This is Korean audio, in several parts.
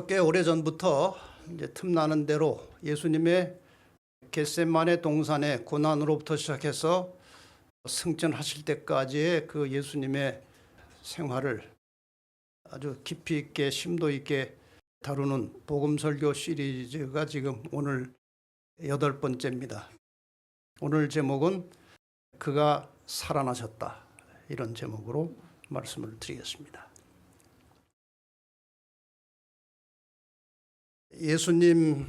꽤 오래전부터 이제 틈나는 대로 예수님의 겟세마네 동산의 고난으로부터 시작해서 승천하실 때까지의 그 예수님의 생활을 아주 깊이 있게 심도 있게 다루는 복음설교 시리즈가 지금 오늘 8번째입니다. 오늘 제목은 그가 살아나셨다, 이런 제목으로 말씀을 드리겠습니다. 예수님이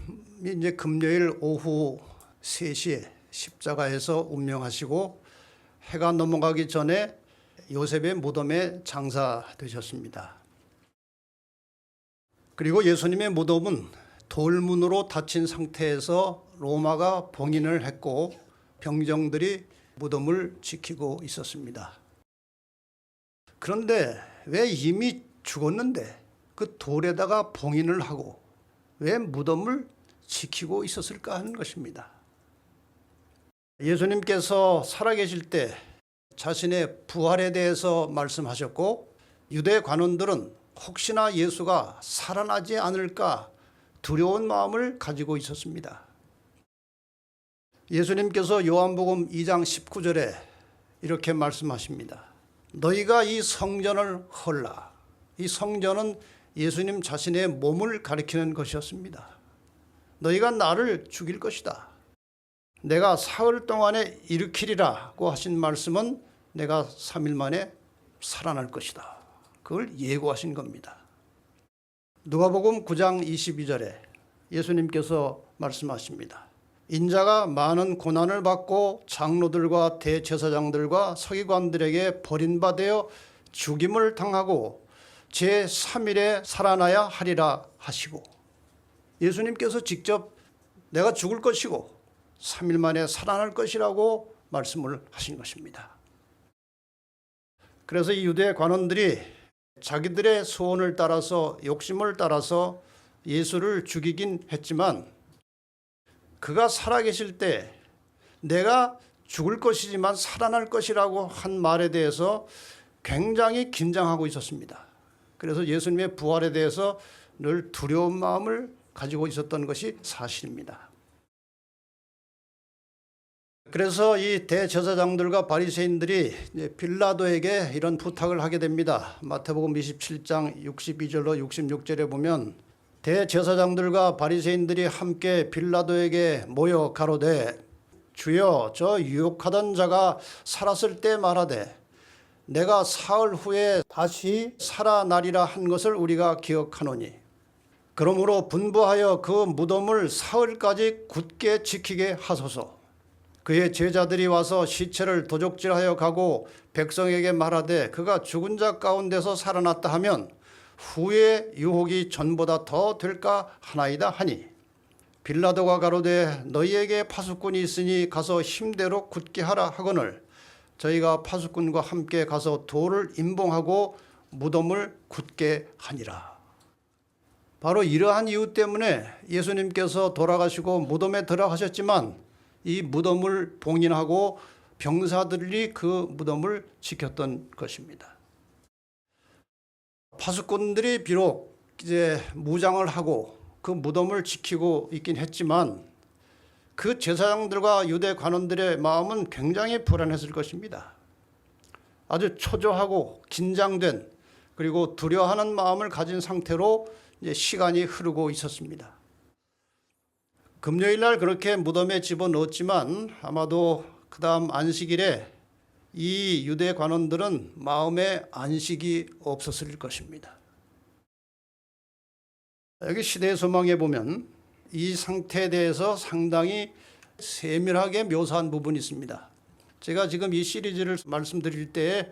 이제 금요일 오후 3시에 십자가에서 운명하시고 해가 넘어가기 전에 요셉의 무덤에 장사되셨습니다. 그리고 예수님의 무덤은 돌문으로 닫힌 상태에서 로마가 봉인을 했고 병정들이 무덤을 지키고 있었습니다. 그런데 왜 이미 죽었는데 그 돌에다가 봉인을 하고 왜 무덤을 지키고 있었을까 하는 것입니다. 예수님께서 살아계실 때 자신의 부활에 대해서 말씀하셨고 유대 관원들은 혹시나 예수가 살아나지 않을까 두려운 마음을 가지고 있었습니다. 예수님께서 요한복음 2장 19절에 이렇게 말씀하십니다. 너희가 이 성전을 헐라. 이 성전은 예수님 자신의 몸을 가리키는 것이었습니다. 너희가 나를 죽일 것이다. 내가 사흘 동안에 일으키리라고 하신 말씀은 내가 3일 만에 살아날 것이다. 그걸 예고하신 겁니다. 누가복음 9장 22절에 예수님께서 말씀하십니다. 인자가 많은 고난을 받고 장로들과 대제사장들과 서기관들에게 버림받아 죽임을 당하고 제3일에 살아나야 하리라 하시고, 예수님께서 직접 내가 죽을 것이고 3일 만에 살아날 것이라고 말씀을 하신 것입니다. 그래서 이 유대 관원들이 자기들의 소원을 따라서 욕심을 따라서 예수를 죽이긴 했지만 그가 살아계실 때 내가 죽을 것이지만 살아날 것이라고 한 말에 대해서 굉장히 긴장하고 있었습니다. 그래서 예수님의 부활에 대해서 늘 두려운 마음을 가지고 있었던 것이 사실입니다. 그래서 이 대제사장들과 바리새인들이 빌라도에게 이런 부탁을 하게 됩니다. 마태복음 27장 62절로 66절에 보면 대제사장들과 바리새인들이 함께 빌라도에게 모여 가로되 주여, 저 유혹하던 자가 살았을 때 말하되 내가 사흘 후에 다시 살아나리라 한 것을 우리가 기억하노니 그러므로 분부하여 그 무덤을 사흘까지 굳게 지키게 하소서. 그의 제자들이 와서 시체를 도적질하여 가고 백성에게 말하되 그가 죽은 자 가운데서 살아났다 하면 후에 유혹이 전보다 더 될까 하나이다 하니 빌라도가 가로되 너희에게 파수꾼이 있으니 가서 힘대로 굳게 하라 하거늘 저희가 파수꾼과 함께 가서 돌을 임봉하고 무덤을 굳게 하니라. 바로 이러한 이유 때문에 예수님께서 돌아가시고 무덤에 들어가셨지만 이 무덤을 봉인하고 병사들이 그 무덤을 지켰던 것입니다. 파수꾼들이 비록 이제 무장을 하고 그 무덤을 지키고 있긴 했지만 그 제사장들과 유대 관원들의 마음은 굉장히 불안했을 것입니다. 아주 초조하고 긴장된 그리고 두려워하는 마음을 가진 상태로 이제 시간이 흐르고 있었습니다. 금요일 날 그렇게 무덤에 집어넣었지만 아마도 그 다음 안식일에 이 유대 관원들은 마음에 안식이 없었을 것입니다. 여기 시대의 소망에 보면 이 상태에 대해서 상당히 세밀하게 묘사한 부분이 있습니다. 제가 지금 이 시리즈를 말씀드릴 때에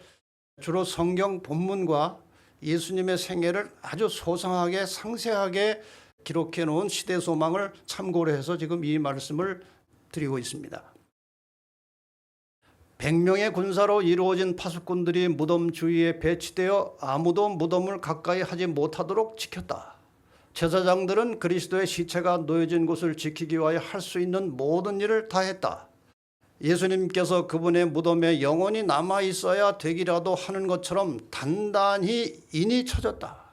주로 성경 본문과 예수님의 생애를 아주 소상하게 상세하게 기록해 놓은 시대 소망을 참고로 해서 지금 이 말씀을 드리고 있습니다. 100명의 군사로 이루어진 파수꾼들이 무덤 주위에 배치되어 아무도 무덤을 가까이 하지 못하도록 지켰다. 제사장들은 그리스도의 시체가 놓여진 곳을 지키기 위하여 할 수 있는 모든 일을 다 했다. 예수님께서 그분의 무덤에 영원히 남아 있어야 되기라도 하는 것처럼 단단히 인이 쳐졌다.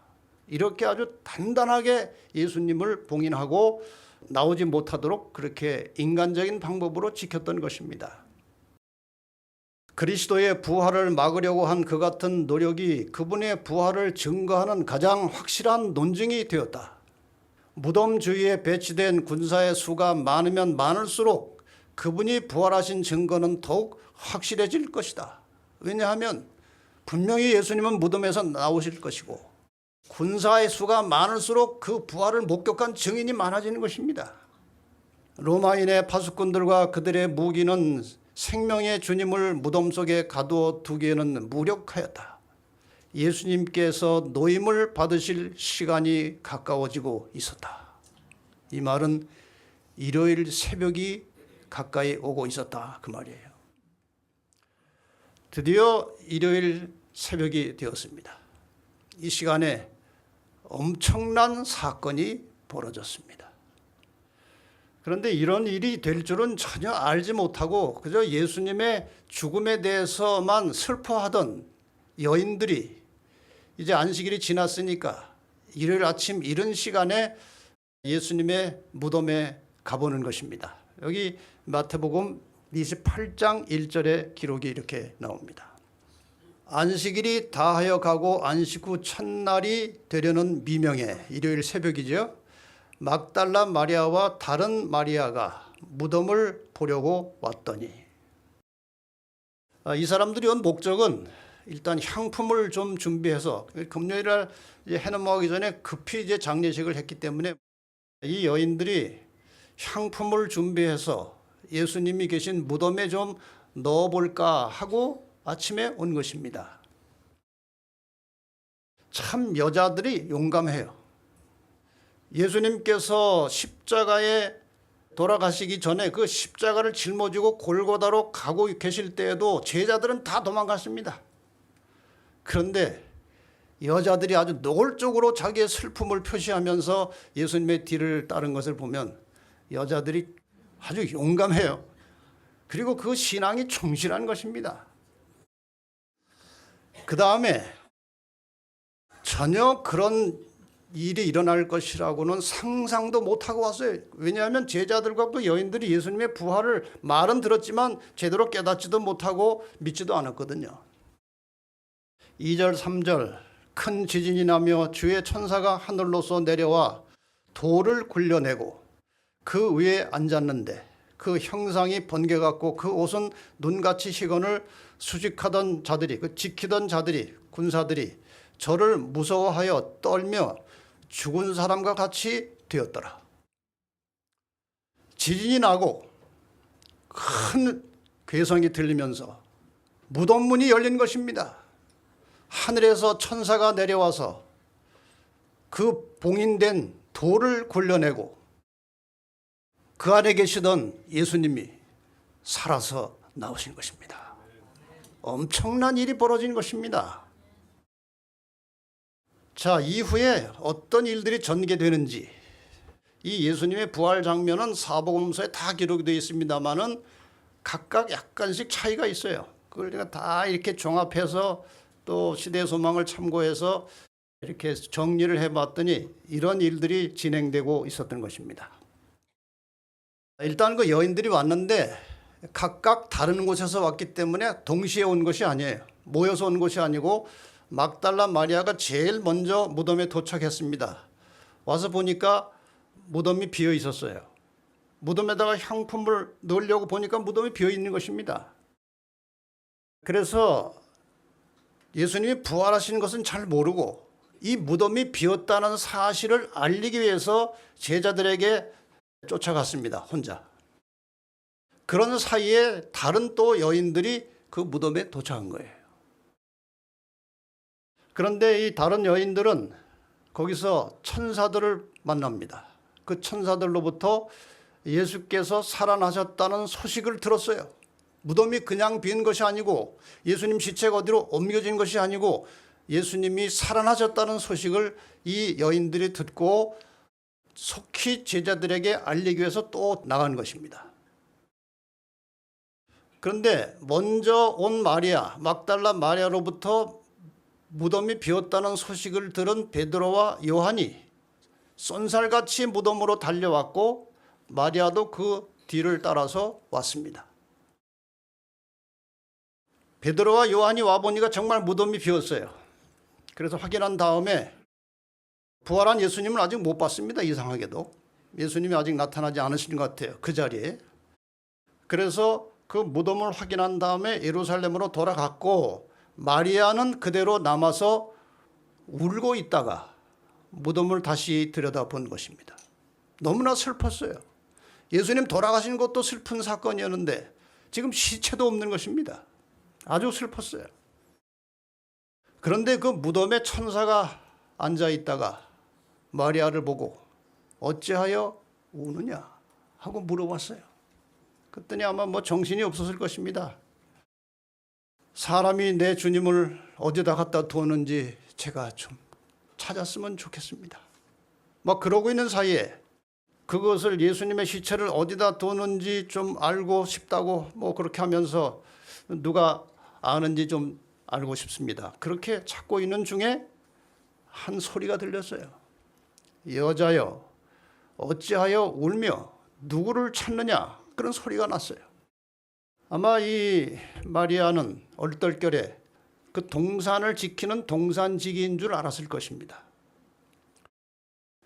이렇게 아주 단단하게 예수님을 봉인하고 나오지 못하도록 그렇게 인간적인 방법으로 지켰던 것입니다. 그리스도의 부활을 막으려고 한 그 같은 노력이 그분의 부활을 증거하는 가장 확실한 논증이 되었다. 무덤 주위에 배치된 군사의 수가 많으면 많을수록 그분이 부활하신 증거는 더욱 확실해질 것이다. 왜냐하면 분명히 예수님은 무덤에서 나오실 것이고 군사의 수가 많을수록 그 부활을 목격한 증인이 많아지는 것입니다. 로마인의 파수꾼들과 그들의 무기는 생명의 주님을 무덤 속에 가두어 두기에는 무력하였다. 예수님께서 노임을 받으실 시간이 가까워지고 있었다. 이 말은 일요일 새벽이 가까이 오고 있었다 그 말이에요. 드디어 일요일 새벽이 되었습니다. 이 시간에 엄청난 사건이 벌어졌습니다. 그런데 이런 일이 될 줄은 전혀 알지 못하고 그저 예수님의 죽음에 대해서만 슬퍼하던 여인들이 이제 안식일이 지났으니까 일요일 아침 이른 시간에 예수님의 무덤에 가보는 것입니다. 여기 마태복음 28장 1절의 기록이 이렇게 나옵니다. 안식일이 다하여 가고 안식 후 첫날이 되려는 미명에 일요일 새벽이죠. 막달라 마리아와 다른 마리아가 무덤을 보려고 왔더니 이 사람들이 온 목적은 일단 향품을 좀 준비해서 금요일날 해넘어가기 전에 급히 이제 장례식을 했기 때문에 이 여인들이 향품을 준비해서 예수님이 계신 무덤에 좀 넣어볼까 하고 아침에 온 것입니다. 참 여자들이 용감해요. 예수님께서 십자가에 돌아가시기 전에 그 십자가를 짊어지고 골고다로 가고 계실 때에도 제자들은 다 도망갔습니다. 그런데 여자들이 아주 노골적으로 자기의 슬픔을 표시하면서 예수님의 뒤를 따른 것을 보면 여자들이 아주 용감해요. 그리고 그 신앙이 충실한 것입니다. 그 다음에 전혀 그런 일이 일어날 것이라고는 상상도 못하고 왔어요. 왜냐하면 제자들과 그 여인들이 예수님의 부활을 말은 들었지만 제대로 깨닫지도 못하고 믿지도 않았거든요. 2절 3절 큰 지진이 나며 주의 천사가 하늘로서 내려와 돌을 굴려내고 그 위에 앉았는데 그 형상이 번개같고 그 옷은 눈같이 희건을 수직하던 자들이 그 지키던 자들이 군사들이 저를 무서워하여 떨며 죽은 사람과 같이 되었더라. 지진이 나고 큰 괴성이 들리면서 무덤 문이 열린 것입니다. 하늘에서 천사가 내려와서 그 봉인된 돌을 굴려내고 그 안에 계시던 예수님이 살아서 나오신 것입니다. 엄청난 일이 벌어진 것입니다. 자, 이후에 어떤 일들이 전개되는지 이 예수님의 부활 장면은 사복음서에 다 기록이 되어 있습니다만은 각각 약간씩 차이가 있어요. 그걸 제가 다 이렇게 종합해서 또 시대 소망을 참고해서 이렇게 정리를 해봤더니 이런 일들이 진행되고 있었던 것입니다. 일단 그 여인들이 왔는데 각각 다른 곳에서 왔기 때문에 동시에 온 것이 아니에요. 모여서 온 것이 아니고 막달라 마리아가 제일 먼저 무덤에 도착했습니다. 와서 보니까 무덤이 비어 있었어요. 무덤에다가 향품을 넣으려고 보니까 무덤이 비어 있는 것입니다. 그래서 예수님이 부활하신 것은 잘 모르고 이 무덤이 비었다는 사실을 알리기 위해서 제자들에게 쫓아갔습니다. 혼자. 그런 사이에 다른 또 여인들이 그 무덤에 도착한 거예요. 그런데 이 다른 여인들은 거기서 천사들을 만납니다. 그 천사들로부터 예수께서 살아나셨다는 소식을 들었어요. 무덤이 그냥 빈 것이 아니고 예수님 시체가 어디로 옮겨진 것이 아니고 예수님이 살아나셨다는 소식을 이 여인들이 듣고 속히 제자들에게 알리기 위해서 또 나간 것입니다. 그런데 먼저 온 마리아, 막달라 마리아로부터 무덤이 비었다는 소식을 들은 베드로와 요한이 쏜살같이 무덤으로 달려왔고 마리아도 그 뒤를 따라서 왔습니다. 베드로와 요한이 와보니까 정말 무덤이 비었어요. 그래서 확인한 다음에 부활한 예수님을 아직 못 봤습니다. 이상하게도 예수님이 아직 나타나지 않으신 것 같아요. 그 자리에. 그래서 그 무덤을 확인한 다음에 예루살렘으로 돌아갔고 마리아는 그대로 남아서 울고 있다가 무덤을 다시 들여다본 것입니다. 너무나 슬펐어요. 예수님 돌아가신 것도 슬픈 사건이었는데 지금 시체도 없는 것입니다. 아주 슬펐어요. 그런데 그 무덤에 천사가 앉아 있다가 마리아를 보고 어찌하여 우느냐 하고 물어봤어요. 그랬더니 아마 정신이 없었을 것입니다. 사람이 내 주님을 어디다 갖다 두었는지 제가 좀 찾았으면 좋겠습니다. 그러고 있는 사이에 그것을 예수님의 시체를 어디다 두었는지 좀 알고 싶다고 그렇게 하면서 누가 아는지 좀 알고 싶습니다. 그렇게 찾고 있는 중에 한 소리가 들렸어요. 여자여 어찌하여 울며 누구를 찾느냐 그런 소리가 났어요. 아마 이 마리아는 얼떨결에 그 동산을 지키는 동산지기인 줄 알았을 것입니다.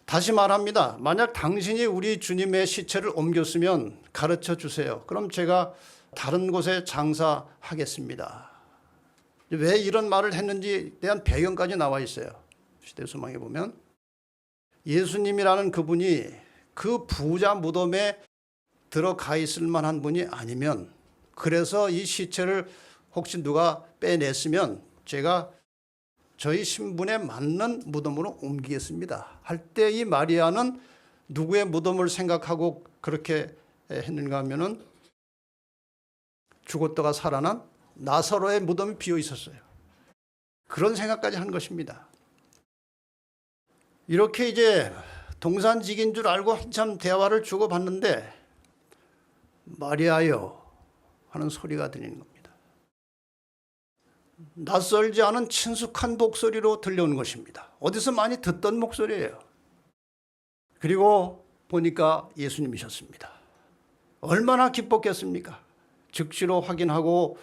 다시 말합니다. 만약 당신이 우리 주님의 시체를 옮겼으면 가르쳐 주세요. 그럼 제가 다른 곳에 장사하겠습니다. 왜 이런 말을 했는지에 대한 배경까지 나와 있어요. 시대소망에 보면 예수님이라는 그분이 그 부자 무덤에 들어가 있을 만한 분이 아니면 그래서 이 시체를 혹시 누가 빼냈으면 제가 저희 신분에 맞는 무덤으로 옮기겠습니다 할 때 이 마리아는 누구의 무덤을 생각하고 그렇게 했는가 하면은 죽었다가 살아난 나사로의 무덤이 비어 있었어요. 그런 생각까지 한 것입니다. 이렇게 이제 동산직인 줄 알고 한참 대화를 주고받는데 마리아여 하는 소리가 들리는 겁니다. 낯설지 않은 친숙한 목소리로 들려오는 것입니다. 어디서 많이 듣던 목소리예요. 그리고 보니까 예수님이셨습니다. 얼마나 기뻤겠습니까? 즉시로 확인하고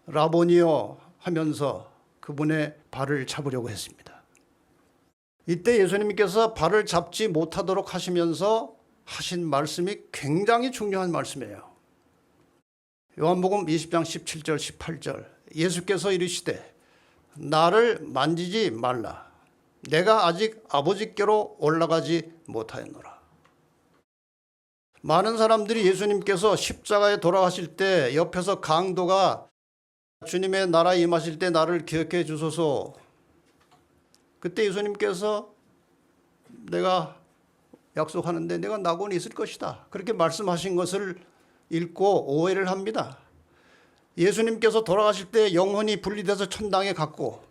라보니여 하면서 그분의 발을 잡으려고 했습니다. 이때 예수님께서 발을 잡지 못하도록 하시면서 하신 말씀이 굉장히 중요한 말씀이에요. 요한복음 20장 17절 18절 예수께서 이르시되 나를 만지지 말라. 내가 아직 아버지께로 올라가지 못하였노라. 많은 사람들이 예수님께서 십자가에 돌아가실 때 옆에서 강도가 주님의 나라에 임하실 때 나를 기억해 주소서. 그때 예수님께서 내가 약속하는데 내가 낙원에 있을 것이다 그렇게 말씀하신 것을 읽고 오해를 합니다. 예수님께서 돌아가실 때 영혼이 분리돼서 천당에 갔고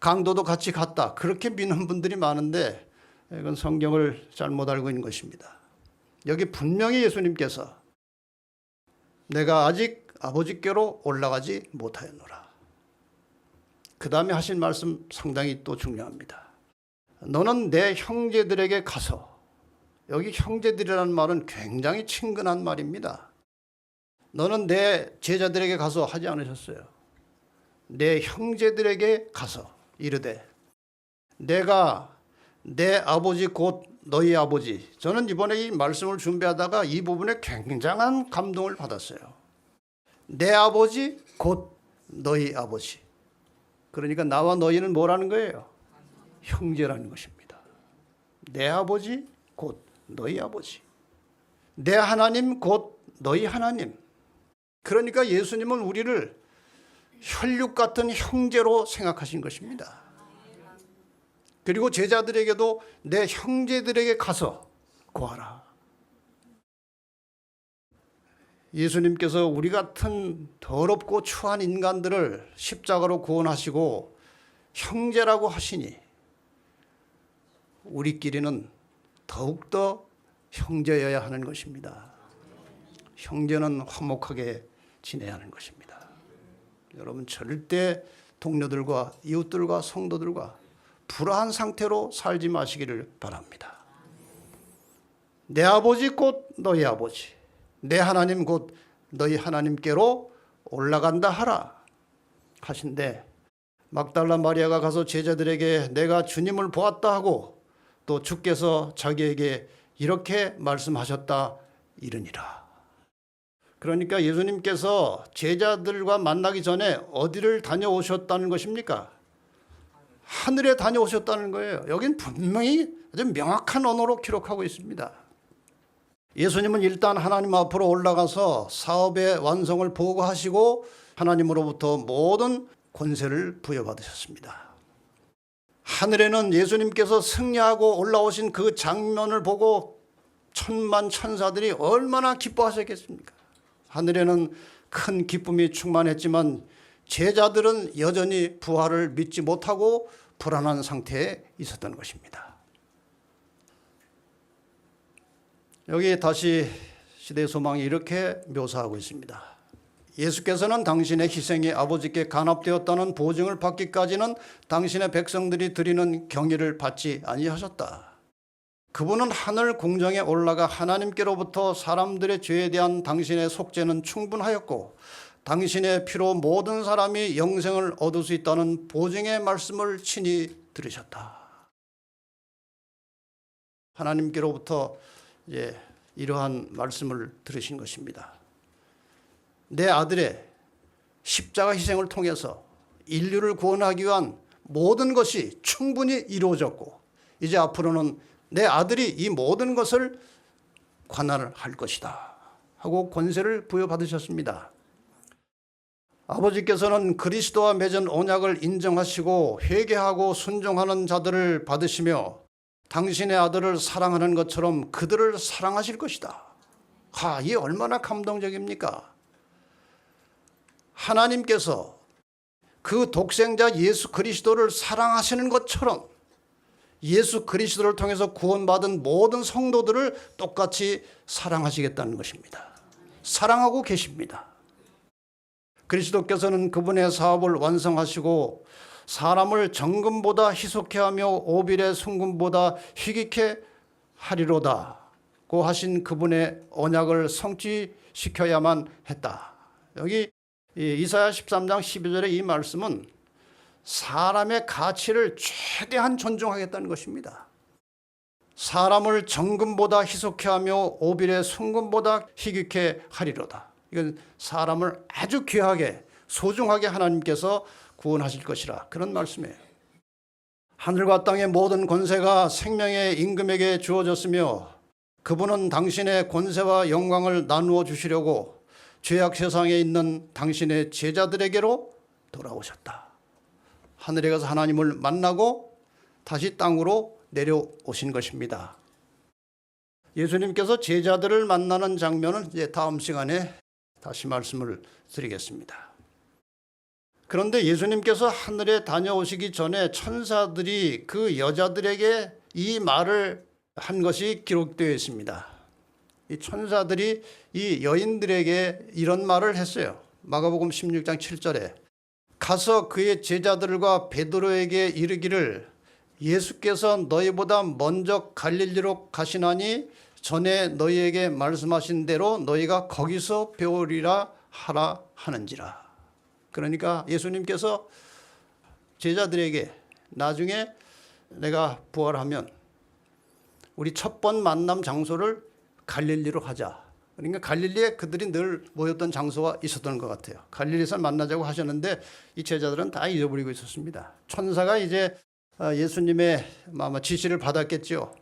강도도 같이 갔다 그렇게 믿는 분들이 많은데 이건 성경을 잘못 알고 있는 것입니다. 여기 분명히 예수님께서 내가 아직 아버지께로 올라가지 못하였노라. 그 다음에 하신 말씀 상당히 또 중요합니다. 너는 내 형제들에게 가서, 여기 형제들이라는 말은 굉장히 친근한 말입니다. 너는 내 제자들에게 가서 하지 않으셨어요. 내 형제들에게 가서 이르되 내가 내 아버지 곧 너희 아버지. 저는 이번에 이 말씀을 준비하다가 이 부분에 굉장한 감동을 받았어요. 내 아버지 곧 너희 아버지. 그러니까 나와 너희는 뭐라는 거예요? 형제라는 것입니다. 내 아버지 곧 너희 아버지. 내 하나님 곧 너희 하나님. 그러니까 예수님은 우리를 혈육 같은 형제로 생각하신 것입니다. 그리고 제자들에게도 내 형제들에게 가서 구하라. 예수님께서 우리 같은 더럽고 추한 인간들을 십자가로 구원하시고 형제라고 하시니 우리끼리는 더욱더 형제여야 하는 것입니다. 형제는 화목하게 지내야 하는 것입니다. 여러분 절대 동료들과 이웃들과 성도들과 불화한 상태로 살지 마시기를 바랍니다. 내 아버지 곧 너희 아버지, 내 하나님 곧 너희 하나님께로 올라간다 하라 하신데, 막달라 마리아가 가서 제자들에게 내가 주님을 보았다 하고 또 주께서 자기에게 이렇게 말씀하셨다 이르니라. 그러니까 예수님께서 제자들과 만나기 전에 어디를 다녀오셨다는 것입니까? 하늘에 다녀오셨다는 거예요. 여긴 분명히 아주 명확한 언어로 기록하고 있습니다. 예수님은 일단 하나님 앞으로 올라가서 사업의 완성을 보고하시고 하나님으로부터 모든 권세를 부여받으셨습니다. 하늘에는 예수님께서 승리하고 올라오신 그 장면을 보고 천만 천사들이 얼마나 기뻐하셨겠습니까? 하늘에는 큰 기쁨이 충만했지만 제자들은 여전히 부활을 믿지 못하고 불안한 상태에 있었던 것입니다. 여기 다시 시대의 소망이 이렇게 묘사하고 있습니다. 예수께서는 당신의 희생이 아버지께 간합되었다는 보증을 받기까지는 당신의 백성들이 드리는 경의를 받지 아니하셨다. 그분은 하늘 궁정에 올라가 하나님께로부터 사람들의 죄에 대한 당신의 속죄는 충분하였고 당신의 피로 모든 사람이 영생을 얻을 수 있다는 보증의 말씀을 친히 들으셨다. 하나님께로부터 이러한 말씀을 들으신 것입니다. 내 아들의 십자가 희생을 통해서 인류를 구원하기 위한 모든 것이 충분히 이루어졌고 이제 앞으로는 내 아들이 이 모든 것을 관할할 것이다 하고 권세를 부여받으셨습니다. 아버지께서는 그리스도와 맺은 언약을 인정하시고 회개하고 순종하는 자들을 받으시며 당신의 아들을 사랑하는 것처럼 그들을 사랑하실 것이다. 이게 얼마나 감동적입니까? 하나님께서 그 독생자 예수 그리스도를 사랑하시는 것처럼 예수 그리스도를 통해서 구원받은 모든 성도들을 똑같이 사랑하시겠다는 것입니다. 사랑하고 계십니다. 그리스도께서는 그분의 사업을 완성하시고 사람을 정금보다 희속케 하며 오빌의 순금보다 희귀케 하리로다고 하신 그분의 언약을 성취시켜야만 했다. 여기 이사야 13장 12절의 이 말씀은 사람의 가치를 최대한 존중하겠다는 것입니다. 사람을 정금보다 희속케 하며 오빌의 순금보다 희귀케 하리로다. 이건 사람을 아주 귀하게 소중하게 하나님께서 구원하실 것이라 그런 말씀이에요. 하늘과 땅의 모든 권세가 생명의 임금에게 주어졌으며 그분은 당신의 권세와 영광을 나누어 주시려고 죄악 세상에 있는 당신의 제자들에게로 돌아오셨다. 하늘에 가서 하나님을 만나고 다시 땅으로 내려오신 것입니다. 예수님께서 제자들을 만나는 장면은 이제 다음 시간에 다시 말씀을 드리겠습니다. 그런데 예수님께서 하늘에 다녀오시기 전에 천사들이 그 여자들에게 이 말을 한 것이 기록되어 있습니다. 이 천사들이 이 여인들에게 이런 말을 했어요. 마가복음 16장 7절에 가서 그의 제자들과 베드로에게 이르기를 예수께서 너희보다 먼저 갈릴리로 가시나니 전에 너희에게 말씀하신 대로 너희가 거기서 배우리라 하라 하는지라. 그러니까 예수님께서 제자들에게 나중에 내가 부활하면 우리 첫 번 만남 장소를 갈릴리로 하자. 그러니까 갈릴리에 그들이 늘 모였던 장소가 있었던 것 같아요. 갈릴리에서 만나자고 하셨는데 이 제자들은 다 잊어버리고 있었습니다. 천사가 이제 예수님의 지시를 받았겠죠.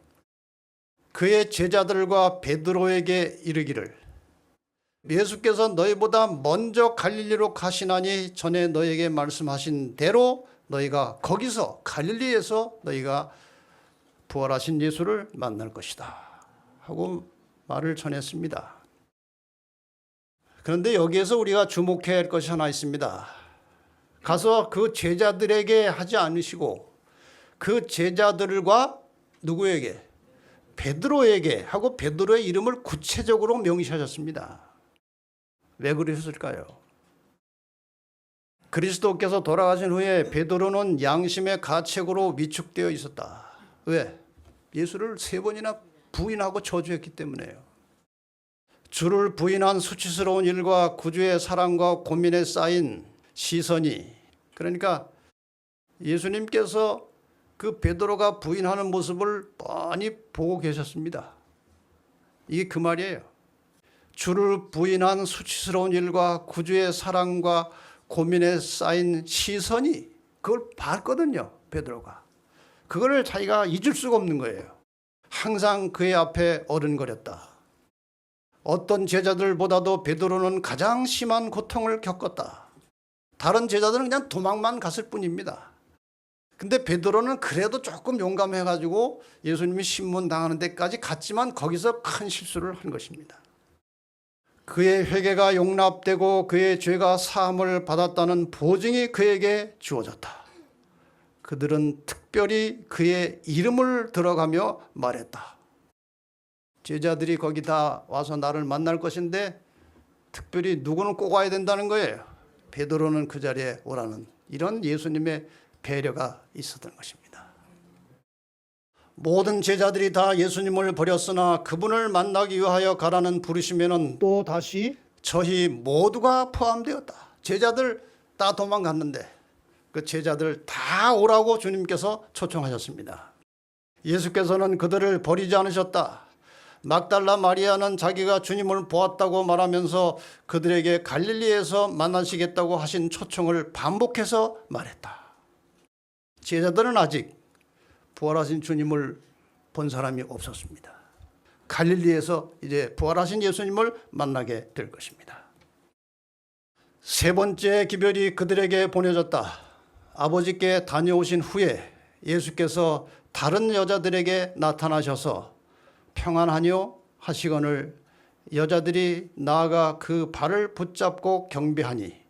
그의 제자들과 베드로에게 이르기를 예수께서 너희보다 먼저 갈릴리로 가시나니 전에 너희에게 말씀하신 대로 너희가 거기서 갈릴리에서 너희가 부활하신 예수를 만날 것이다 하고 말을 전했습니다. 그런데 여기에서 우리가 주목해야 할 것이 하나 있습니다. 가서 그 제자들에게 하지 않으시고 그 제자들과 누구에게? 베드로에게 하고 베드로의 이름을 구체적으로 명시하셨습니다. 왜 그러셨을까요? 그리스도께서 돌아가신 후에 베드로는 양심의 가책으로 위축되어 있었다. 왜? 예수를 3번이나 부인하고 저주했기 때문에요. 주를 부인한 수치스러운 일과 구주의 사랑과 고민에 쌓인 시선이, 그러니까 예수님께서 그 베드로가 부인하는 모습을 뻔히 보고 계셨습니다. 이게 그 말이에요. 주를 부인한 수치스러운 일과 구주의 사랑과 고민에 쌓인 시선이, 그걸 봤거든요, 베드로가. 그거를 자기가 잊을 수가 없는 거예요. 항상 그의 앞에 어른거렸다. 어떤 제자들보다도 베드로는 가장 심한 고통을 겪었다. 다른 제자들은 그냥 도망만 갔을 뿐입니다. 근데 베드로는 그래도 조금 용감해가지고 예수님이 신문 당하는 데까지 갔지만 거기서 큰 실수를 한 것입니다. 그의 회개가 용납되고 그의 죄가 사함을 받았다는 보증이 그에게 주어졌다. 그들은 특별히 그의 이름을 들어가며 말했다. 제자들이 거기 다 와서 나를 만날 것인데 특별히 누구는 꼭 와야 된다는 거예요. 베드로는 그 자리에 오라는, 이런 예수님의 배려가 있었던 것입니다. 모든 제자들이 다 예수님을 버렸으나 그분을 만나기 위하여 가라는 부르심에는 또 다시 저희 모두가 포함되었다. 제자들 다 도망갔는데 그 제자들 다 오라고 주님께서 초청하셨습니다. 예수께서는 그들을 버리지 않으셨다. 막달라 마리아는 자기가 주님을 보았다고 말하면서 그들에게 갈릴리에서 만나시겠다고 하신 초청을 반복해서 말했다. 제자들은 아직 부활하신 주님을 본 사람이 없었습니다. 갈릴리에서 이제 부활하신 예수님을 만나게 될 것입니다. 3번째 기별이 그들에게 보내졌다. 아버지께 다녀오신 후에 예수께서 다른 여자들에게 나타나셔서 평안하뇨 하시거늘 여자들이 나아가 그 발을 붙잡고 경배하니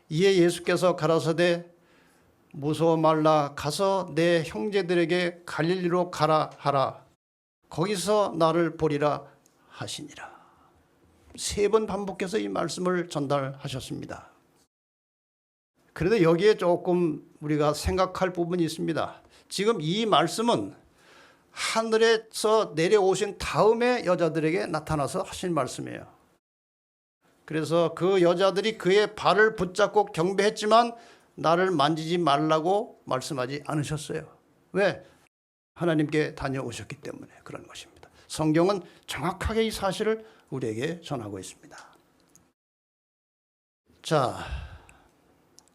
이에 예수께서 가라사대 무서워 말라, 가서 내 형제들에게 갈릴리로 가라 하라. 거기서 나를 보리라 하시니라. 3번 반복해서 이 말씀을 전달하셨습니다. 그런데 여기에 조금 우리가 생각할 부분이 있습니다. 지금 이 말씀은 하늘에서 내려오신 다음에 여자들에게 나타나서 하신 말씀이에요. 그래서 그 여자들이 그의 발을 붙잡고 경배했지만 나를 만지지 말라고 말씀하지 않으셨어요. 왜? 하나님께 다녀오셨기 때문에 그런 것입니다. 성경은 정확하게 이 사실을 우리에게 전하고 있습니다. 자,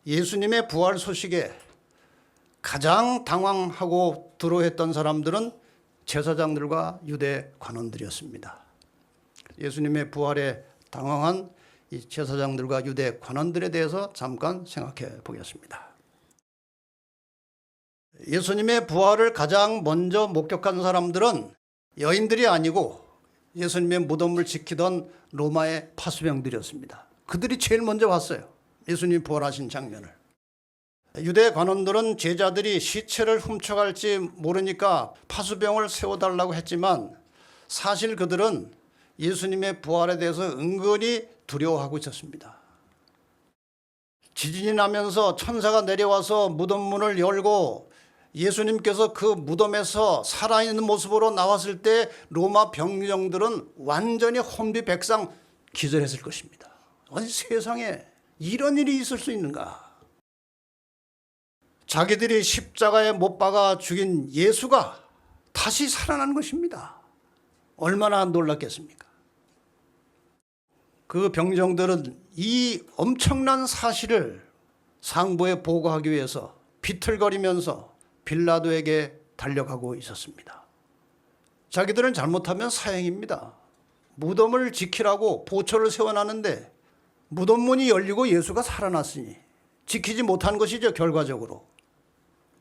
예수님의 부활 소식에 가장 당황하고 두려워했던 사람들은 제사장들과 유대 관원들이었습니다. 예수님의 부활에 당황한 이 제사장들과 유대 관원들에 대해서 잠깐 생각해 보겠습니다. 예수님의 부활을 가장 먼저 목격한 사람들은 여인들이 아니고 예수님의 무덤을 지키던 로마의 파수병들이었습니다. 그들이 제일 먼저 봤어요. 예수님이 부활하신 장면을. 유대 관원들은 제자들이 시체를 훔쳐갈지 모르니까 파수병을 세워달라고 했지만 사실 그들은 예수님의 부활에 대해서 은근히 두려워하고 있었습니다. 지진이 나면서 천사가 내려와서 무덤 문을 열고 예수님께서 그 무덤에서 살아있는 모습으로 나왔을 때 로마 병정들은 완전히 혼비백상 기절했을 것입니다. 아니, 세상에 이런 일이 있을 수 있는가? 자기들이 십자가에 못 박아 죽인 예수가 다시 살아난 것입니다. 얼마나 놀랐겠습니까? 그 병정들은 이 엄청난 사실을 상부에 보고하기 위해서 비틀거리면서 빌라도에게 달려가고 있었습니다. 자기들은 잘못하면 사형입니다. 무덤을 지키라고 보초를 세워놨는데 무덤 문이 열리고 예수가 살아났으니 지키지 못한 것이죠, 결과적으로.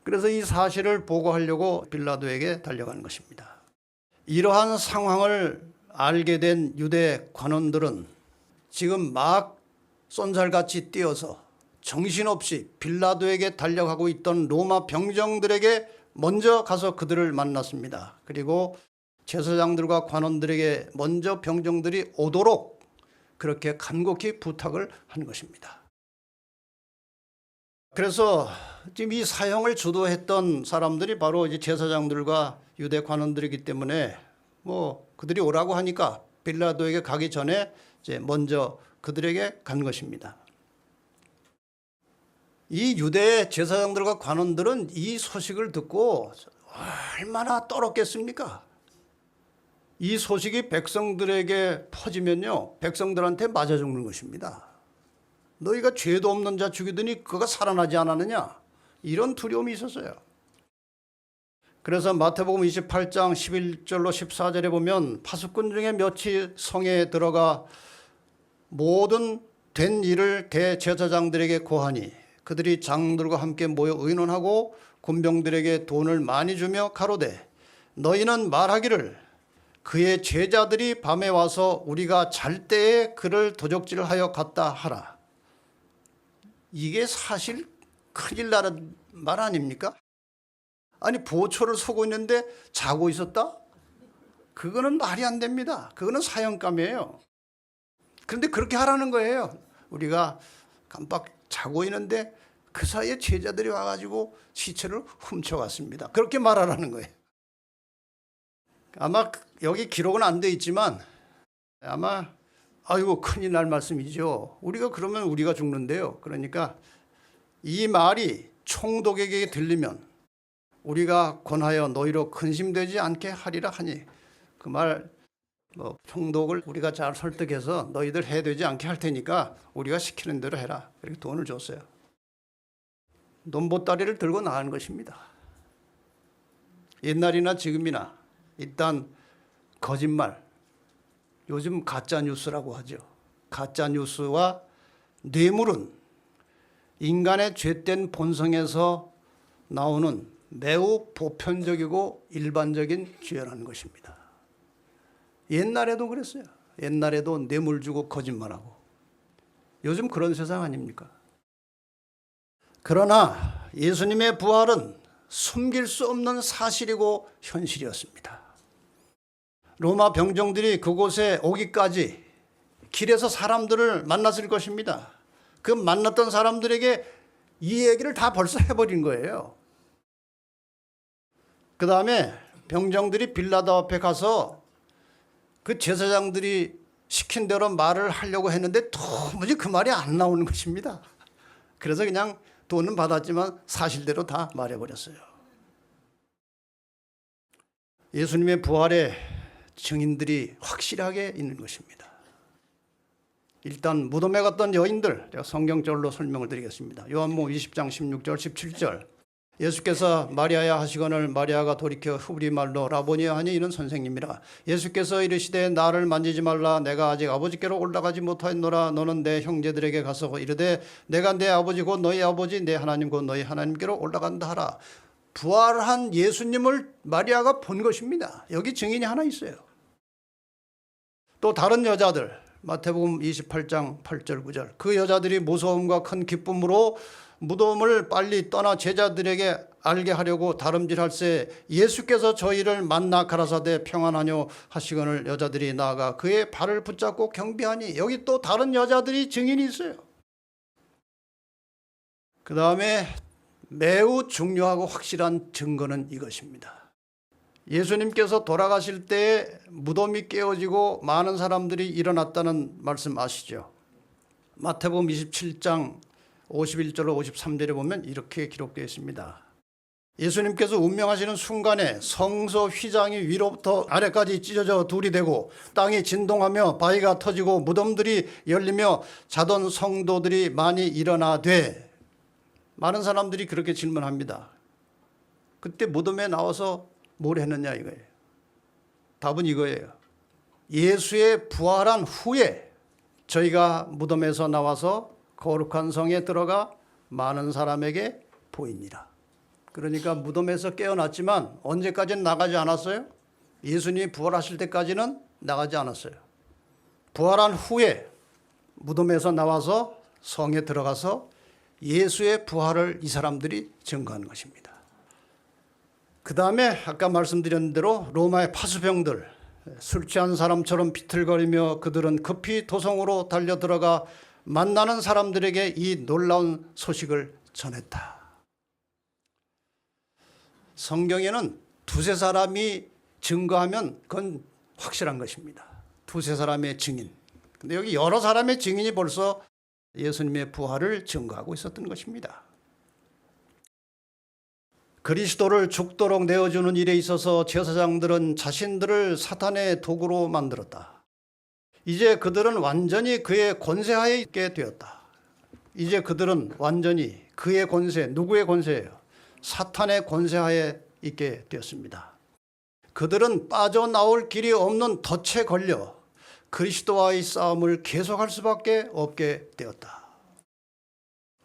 그래서 이 사실을 보고하려고 빌라도에게 달려간 것입니다. 이러한 상황을 알게 된 유대 관원들은 지금 막 쏜살같이 뛰어서 정신없이 빌라도에게 달려가고 있던 로마 병정들에게 먼저 가서 그들을 만났습니다. 그리고 제사장들과 관원들에게 먼저 병정들이 오도록 그렇게 간곡히 부탁을 한 것입니다. 그래서 지금 이 사형을 주도했던 사람들이 바로 이제 제사장들과 유대 관원들이기 때문에 뭐 그들이 오라고 하니까 빌라도에게 가기 전에 이제 먼저 그들에게 간 것입니다. 이 유대 제사장들과 관원들은 이 소식을 듣고 얼마나 떨었겠습니까? 이 소식이 백성들에게 퍼지면요, 백성들한테 맞아 죽는 것입니다. 너희가 죄도 없는 자 죽이더니 그가 살아나지 않았느냐? 이런 두려움이 있었어요. 그래서 마태복음 28장 11절로 14절에 보면 파수꾼 중에 몇이 성에 들어가 모든 된 일을 대제사장들에게 고하니 그들이 장들과 함께 모여 의논하고 군병들에게 돈을 많이 주며 가로되 너희는 말하기를 그의 제자들이 밤에 와서 우리가 잘 때에 그를 도적질하여 갔다 하라. 이게 사실 큰일 나는 말 아닙니까? 아니 보초를 서고 있는데 자고 있었다? 그거는 말이 안 됩니다. 그거는 사형감이에요. 그런데 그렇게 하라는 거예요. 우리가 깜빡 자고 있는데 그 사이에 제자들이 와가지고 시체를 훔쳐갔습니다. 그렇게 말하라는 거예요. 아마 여기 기록은 안 돼 있지만 아마 아이고 큰일 날 말씀이죠. 우리가 그러면 우리가 죽는데요. 그러니까 이 말이 총독에게 들리면 우리가 권하여 너희로 근심되지 않게 하리라 하니 그 말 총독을 우리가 잘 설득해서 너희들 해되지 않게 할 테니까 우리가 시키는 대로 해라. 이렇게 돈을 줬어요. 논보따리를 들고 나간 것입니다. 옛날이나 지금이나 일단 거짓말, 요즘 가짜뉴스라고 하죠. 가짜뉴스와 뇌물은 인간의 죄된 본성에서 나오는 매우 보편적이고 일반적인 죄라는 것입니다. 옛날에도 그랬어요. 옛날에도 뇌물 주고 거짓말하고. 요즘 그런 세상 아닙니까? 그러나 예수님의 부활은 숨길 수 없는 사실이고 현실이었습니다. 로마 병정들이 그곳에 오기까지 길에서 사람들을 만났을 것입니다. 그 만났던 사람들에게 이 얘기를 다 벌써 해버린 거예요. 그 다음에 병정들이 빌라도 앞에 가서 그 제사장들이 시킨 대로 말을 하려고 했는데 도무지 그 말이 안 나오는 것입니다. 그래서 그냥 돈은 받았지만 사실대로 다 말해버렸어요. 예수님의 부활의 증인들이 확실하게 있는 것입니다. 일단 무덤에 갔던 여인들, 제가 성경절로 설명을 드리겠습니다. 요한복음 20장 16절 17절 예수께서 마리아야 하시거늘 마리아가 돌이켜 후브리 말로 라보니아 하니 이는 선생님이라. 예수께서 이르시되 나를 만지지 말라 내가 아직 아버지께로 올라가지 못하였노라. 너는 내 형제들에게 가서 이르되 내가 내 아버지 곧 너희 아버지 내 하나님 곧 너희 하나님께로 올라간다 하라. 부활한 예수님을 마리아가 본 것입니다. 여기 증인이 하나 있어요. 또 다른 여자들 마태복음 28장 8절 9절 그 여자들이 무서움과 큰 기쁨으로 무덤을 빨리 떠나 제자들에게 알게 하려고 다름질할새 예수께서 저희를 만나 가라사대 평안하뇨 하시거늘 여자들이 나아가 그의 발을 붙잡고 경배하니. 여기 또 다른 여자들이 증인이 있어요. 그 다음에 매우 중요하고 확실한 증거는 이것입니다. 예수님께서 돌아가실 때 무덤이 깨어지고 많은 사람들이 일어났다는 말씀 아시죠? 마태복음 27장 51절로 53절에 보면 이렇게 기록되어 있습니다. 예수님께서 운명하시는 순간에 성소 휘장이 위로부터 아래까지 찢어져 둘이 되고 땅이 진동하며 바위가 터지고 무덤들이 열리며 자던 성도들이 많이 일어나되. 많은 사람들이 그렇게 질문합니다. 그때 무덤에 나와서 뭘 했느냐 이거예요. 답은 이거예요. 예수의 부활한 후에 저희가 무덤에서 나와서 거룩한 성에 들어가 많은 사람에게 보입니다. 그러니까 무덤에서 깨어났지만 언제까지는 나가지 않았어요? 예수님이 부활하실 때까지는 나가지 않았어요. 부활한 후에 무덤에서 나와서 성에 들어가서 예수의 부활을 이 사람들이 증거하는 것입니다. 그 다음에 아까 말씀드린 대로 로마의 파수병들, 술 취한 사람처럼 비틀거리며 그들은 급히 도성으로 달려들어가 만나는 사람들에게 이 놀라운 소식을 전했다. 성경에는 두세 사람이 증거하면 그건 확실한 것입니다. 두세 사람의 증인. 근데 여기 여러 사람의 증인이 벌써 예수님의 부활을 증거하고 있었던 것입니다. 그리스도를 죽도록 내어주는 일에 있어서 제사장들은 자신들을 사탄의 도구로 만들었다. 이제 그들은 완전히 그의 권세하에 있게 되었다. 이제 그들은 완전히 그의 권세, 누구의 권세예요? 사탄의 권세하에 있게 되었습니다. 그들은 빠져나올 길이 없는 덫에 걸려 그리스도와의 싸움을 계속할 수밖에 없게 되었다.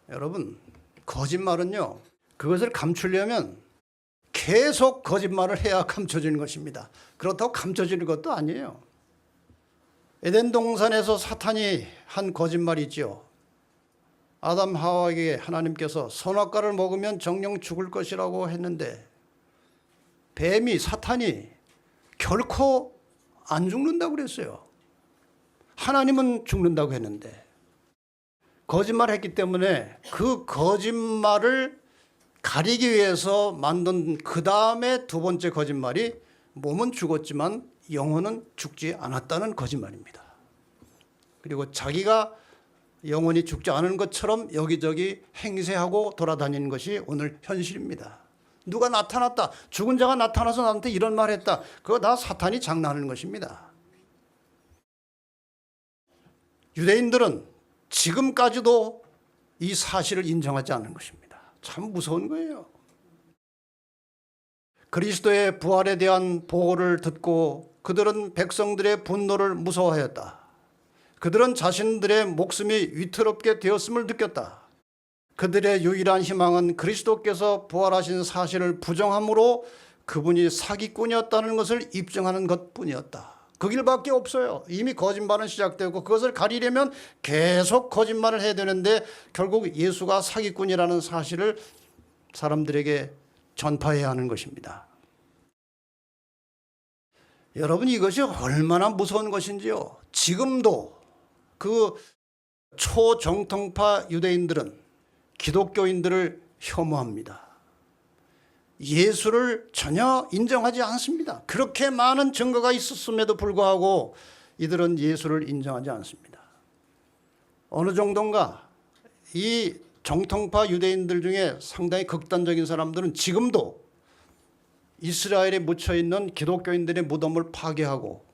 여러분, 거짓말은요, 그것을 감추려면 계속 거짓말을 해야 감춰지는 것입니다. 그렇다고 감춰지는 것도 아니에요. 에덴 동산에서 사탄이 한 거짓말이 있죠. 아담 하와에게 하나님께서 선악과를 먹으면 정령 죽을 것이라고 했는데 뱀이, 사탄이 결코 안 죽는다고 그랬어요. 하나님은 죽는다고 했는데 거짓말했기 때문에 그 거짓말을 가리기 위해서 만든 그 다음에 두 번째 거짓말이 몸은 죽었지만 영혼은 죽지 않았다는 거짓말입니다. 그리고 자기가 영혼이 죽지 않은 것처럼 여기저기 행세하고 돌아다니는 것이 오늘 현실입니다. 누가 나타났다, 죽은 자가 나타나서 나한테 이런 말 했다, 그거 다 사탄이 장난하는 것입니다. 유대인들은 지금까지도 이 사실을 인정하지 않는 것입니다. 참 무서운 거예요. 그리스도의 부활에 대한 보고를 듣고 그들은 백성들의 분노를 무서워하였다. 그들은 자신들의 목숨이 위태롭게 되었음을 느꼈다. 그들의 유일한 희망은 그리스도께서 부활하신 사실을 부정함으로 그분이 사기꾼이었다는 것을 입증하는 것뿐이었다. 그 길밖에 없어요. 이미 거짓말은 시작되고 그것을 가리려면 계속 거짓말을 해야 되는데 결국 예수가 사기꾼이라는 사실을 사람들에게 전파해야 하는 것입니다. 여러분, 이것이 얼마나 무서운 것인지요. 지금도 그 초정통파 유대인들은 기독교인들을 혐오합니다. 예수를 전혀 인정하지 않습니다. 그렇게 많은 증거가 있었음에도 불구하고 이들은 예수를 인정하지 않습니다. 어느 정도인가 이 정통파 유대인들 중에 상당히 극단적인 사람들은 지금도 이스라엘에 묻혀있는 기독교인들의 무덤을 파괴하고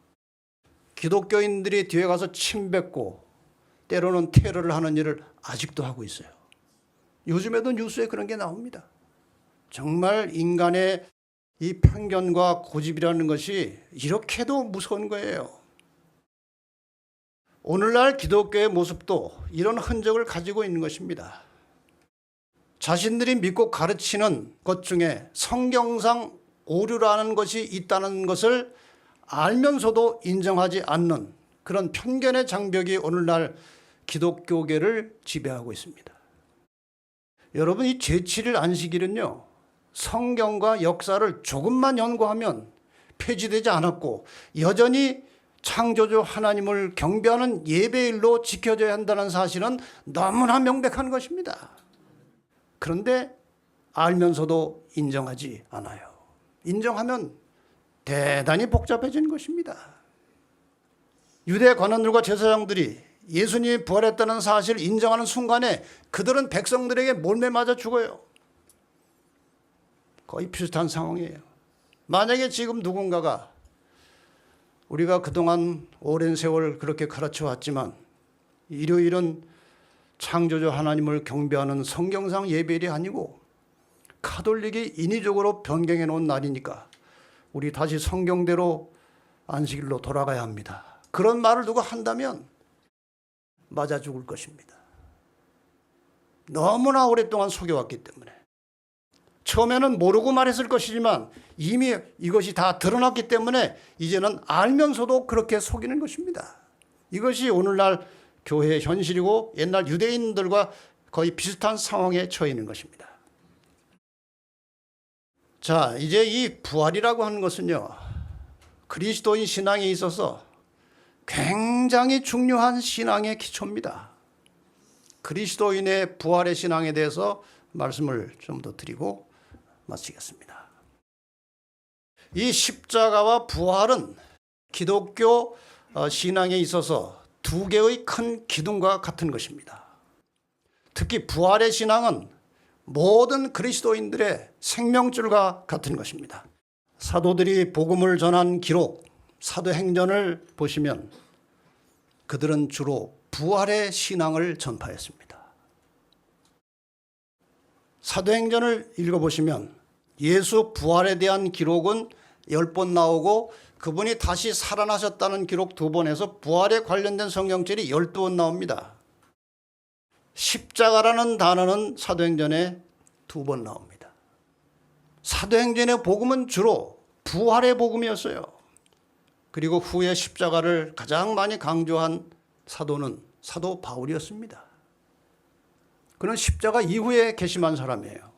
기독교인들이 뒤에 가서 침뱉고 때로는 테러를 하는 일을 아직도 하고 있어요. 요즘에도 뉴스에 그런 게 나옵니다. 정말 인간의 이 편견과 고집이라는 것이 이렇게도 무서운 거예요. 오늘날 기독교의 모습도 이런 흔적을 가지고 있는 것입니다. 자신들이 믿고 가르치는 것 중에 성경상 오류라는 것이 있다는 것을 알면서도 인정하지 않는 그런 편견의 장벽이 오늘날 기독교계를 지배하고 있습니다. 여러분, 이 제7일 안식일은요, 성경과 역사를 조금만 연구하면 폐지되지 않았고 여전히 창조주 하나님을 경배하는 예배일로 지켜져야 한다는 사실은 너무나 명백한 것입니다. 그런데 알면서도 인정하지 않아요. 인정하면 대단히 복잡해지는 것입니다. 유대 관원들과 제사장들이 예수님이 부활했다는 사실을 인정하는 순간에 그들은 백성들에게 몰매 맞아 죽어요. 거의 비슷한 상황이에요. 만약에 지금 누군가가 우리가 그동안 오랜 세월 그렇게 가르쳐 왔지만 일요일은 창조주 하나님을 경배하는 성경상 예배일이 아니고 가톨릭이 인위적으로 변경해 놓은 날이니까 우리 다시 성경대로 안식일로 돌아가야 합니다. 그런 말을 누가 한다면 맞아 죽을 것입니다. 너무나 오랫동안 속여왔기 때문에. 처음에는 모르고 말했을 것이지만 이미 이것이 다 드러났기 때문에 이제는 알면서도 그렇게 속이는 것입니다. 이것이 오늘날 교회의 현실이고 옛날 유대인들과 거의 비슷한 상황에 처해 있는 것입니다. 자, 이제 이 부활이라고 하는 것은요, 그리스도인 신앙에 있어서 굉장히 중요한 신앙의 기초입니다. 그리스도인의 부활의 신앙에 대해서 말씀을 좀 더 드리고 마치겠습니다. 이 십자가와 부활은 기독교 신앙에 있어서 두 개의 큰 기둥과 같은 것입니다. 특히 부활의 신앙은 모든 그리스도인들의 생명줄과 같은 것입니다. 사도들이 복음을 전한 기록, 사도행전을 보시면 그들은 주로 부활의 신앙을 전파했습니다. 사도행전을 읽어보시면 예수 부활에 대한 기록은 10번 나오고 그분이 다시 살아나셨다는 기록 2번 해서 부활에 관련된 성경절이 12번 나옵니다. 십자가라는 단어는 사도행전에 2번 나옵니다. 사도행전의 복음은 주로 부활의 복음이었어요. 그리고 후에 십자가를 가장 많이 강조한 사도는 사도 바울이었습니다. 그는 십자가 이후에 개심한 사람이에요.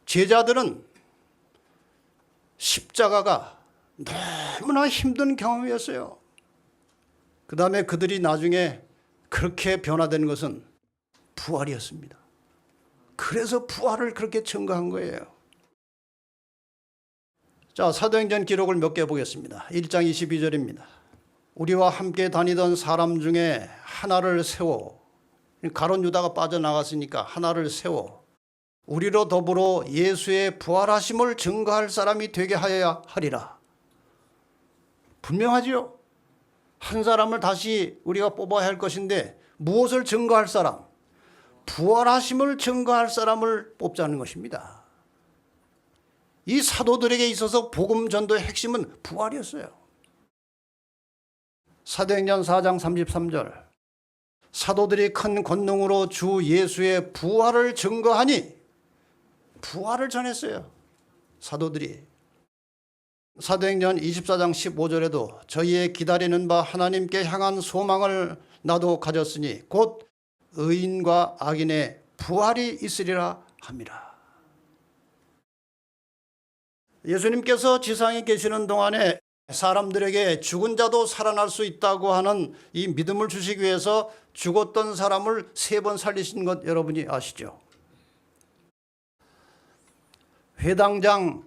제자들은 십자가가 너무나 힘든 경험이었어요. 그 다음에 그들이 나중에 그렇게 변화된 것은 부활이었습니다. 그래서 부활을 그렇게 증거한 거예요. 자, 사도행전 기록을 몇 개 보겠습니다. 1장 22절입니다. 우리와 함께 다니던 사람 중에 하나를 세워, 가룟 유다가 빠져나갔으니까 하나를 세워 우리로 더불어 예수의 부활하심을 증거할 사람이 되게 하여야 하리라. 분명하지요? 한 사람을 다시 우리가 뽑아야 할 것인데 무엇을 증거할 사람? 부활하심을 증거할 사람을 뽑자는 것입니다. 이 사도들에게 있어서 복음 전도의 핵심은 부활이었어요. 사도행전 4장 33절 사도들이 큰 권능으로 주 예수의 부활을 증거하니 부활을 전했어요. 사도들이. 사도행전 24장 15절에도 저희의 기다리는 바 하나님께 향한 소망을 나도 가졌으니 곧 의인과 악인의 부활이 있으리라 함이라. 예수님께서 지상에 계시는 동안에 사람들에게 죽은 자도 살아날 수 있다고 하는 이 믿음을 주시기 위해서 죽었던 사람을 3번 살리신 것 여러분이 아시죠? 회당장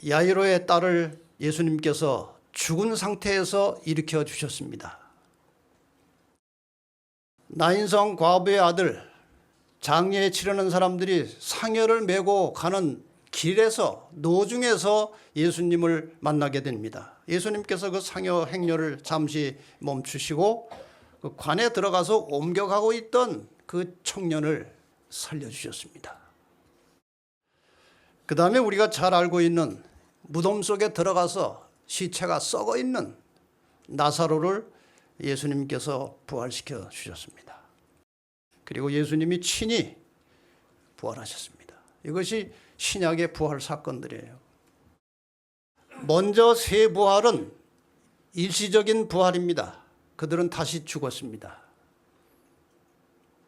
야이로의 딸을 예수님께서 죽은 상태에서 일으켜 주셨습니다. 나인성 과부의 아들 장례에 치르는 사람들이 상여를 메고 가는 길에서 노중에서 예수님을 만나게 됩니다. 예수님께서 그 상여 행렬을 잠시 멈추시고 그 관에 들어가서 옮겨가고 있던 그 청년을 살려주셨습니다. 그 다음에 우리가 잘 알고 있는 무덤 속에 들어가서 시체가 썩어 있는 나사로를 예수님께서 부활시켜 주셨습니다. 그리고 예수님이 친히 부활하셨습니다. 이것이 신약의 부활 사건들이에요. 먼저 세 부활은 일시적인 부활입니다. 그들은 다시 죽었습니다.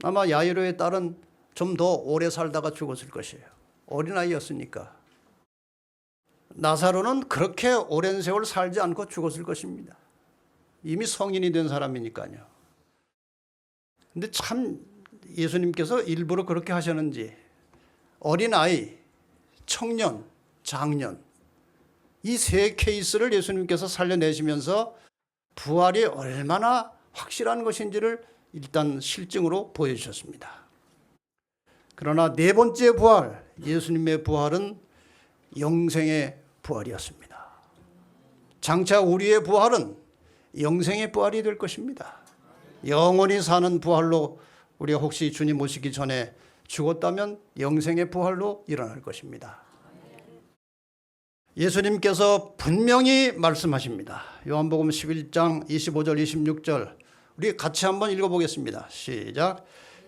아마 야이로의 딸은 좀 더 오래 살다가 죽었을 것이에요. 어린아이였으니까. 나사로는 그렇게 오랜 세월 살지 않고 죽었을 것입니다. 이미 성인이 된 사람이니까요. 근데 참 예수님께서 일부러 그렇게 하셨는지 어린아이, 청년, 장년 이 세 케이스를 예수님께서 살려내시면서 부활이 얼마나 확실한 것인지를 일단 실증으로 보여주셨습니다. 그러나 네 번째 부활, 예수님의 부활은 영생의 부활이었습니다. 장차 우리의 부활은 영생의 부활이 될 것입니다. 영원히 사는 부활로 우리가 혹시 주님 모시기 전에 죽었다면 영생의 부활로 일어날 것입니다. 예수님께서 분명히 말씀하십니다. 요한복음 11장 25절 26절 우리 같이 한번 읽어보겠습니다. 시작.